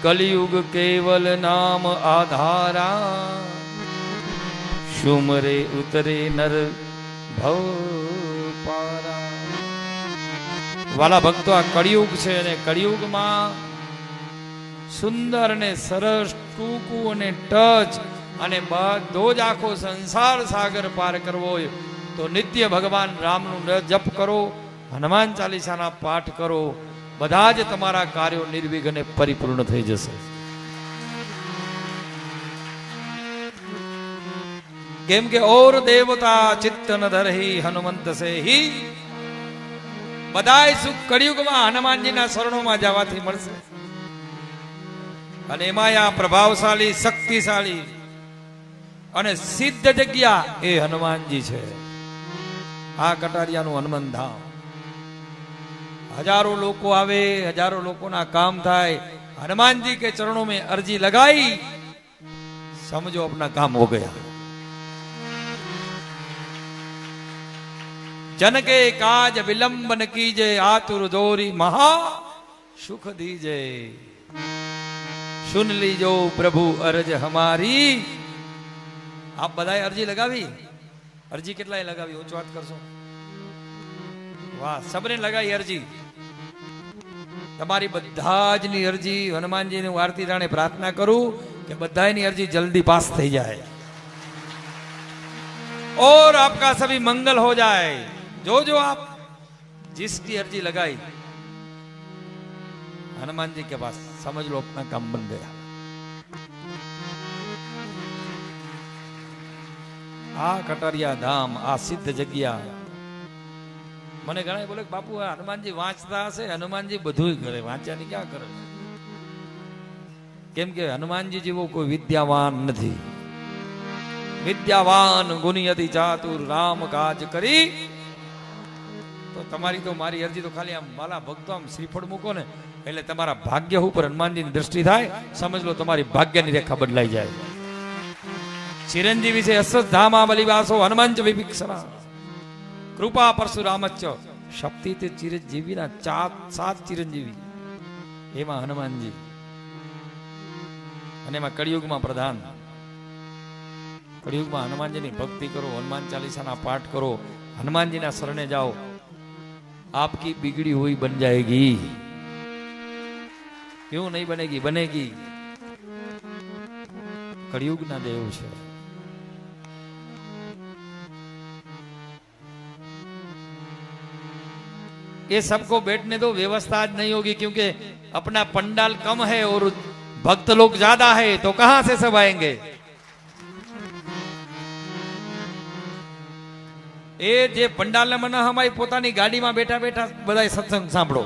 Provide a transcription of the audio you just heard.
कलयुग केवल नाम आधारा, सुमरे उतरे नर भव पारा। वाला भक्तो आ कलियुग छे अने कलियुगमां सुंदर ने सरस टूकू अने टच अने बधो ज आखो संसार सागर पार करवो होय तो नित्य भगवान रामनु जप करो, हनुमान चालीसाना पाठ करो, बधा ज तमारा कार्यो निर्विघ्ने परिपूर्ण थई जशे। केम के और देवता चित्त न धरही हनुमंत से ही, बधाय सुख कलियुगमां हनुमानजीना शरणोमां जवाथी मळशे। अने एमां आ प्रभावशाली शक्तिशाली अने सिद्ध जग्या ए हनुमानजी छे। आ कटारियानुं हनुमान धाम, हजारों लोग आवे, हजारों लोगों ना काम थाय, हनुमान जी के चरणों में अर्जी लगाई, समझो अपना काम हो गया। जन के काज विलंब न कीजे, आतुर दोरी महा सुख दीजे। सुन लीजो प्रभु अर्ज हमारी। आप बधाए अर्जी लगावी? अर्जी કેટલાય लगावी? ऊंचो हाथ करशो। वाह, सबने लगाई अर्जी। तमारी बधाजनी अर्जी हनुमानजी ने आरती राणे प्रार्थना करूं कि बधाईनी अर्जी जल्दी पास થઈ जाए और आपका सभी मंगल हो जाए। जो जो आप जिसकी अर्जी लगाई हनुमान जी के पास, समझ लो अपना काम बन गया। आ कटारिया धाम, आ सिद्ध जग्या। મને ઘણા બોલે બાપુ હનુમાનજી વાંચતા હશે, હનુમાનજી બધું કરે, વાંચ્યાની ક્યાં કરે? કેમ કે હનુમાનજી જેવો કોઈ વિદ્યાવાન નથી। વિદ્યાવાન ગુણી અતિ ચાતુર રામ કાજ કરી। તો તમારી તો મારી અરજી તો ખાલી આમ માલા ભક્તો આમ શ્રીફળ મૂકો ને એટલે તમારા ભાગ્ય ઉપર હનુમાનજીની દ્રષ્ટિ થાય, સમજ લો તમારી ભાગ્યની રેખા બદલાઈ જાય। ચિરંજીવી છે અશ્વત્થામા બલિવાસો હનુમાન ચ વિભીષણા, कृपा परशुरामच शक्ति ते चिरंजीवी ना 7 चिरंजीवी एमा हनुमानजी अने एमा कलियुग में प्रधान। कलियुग में हनुमानजी नी भक्ति करो, हनुमान चालीसा ना पाठ करो, हनुमानजी ना शरणे जाओ, आपकी बिगड़ी हुई बन जाएगी। क्यों नहीं बनेगी? बनेगी। कलियुग ना देव छे। ये सबको बैठने दो, व्यवस्था आज नहीं होगी क्योंकि अपना पंडाल कम है और भक्त लोग ज्यादा है, तो कहां से सब आएंगे? ए जे पंडाल में न हमारी पोतानी गाड़ी में बैठा बैठा बधाई सत्संग सांभळो।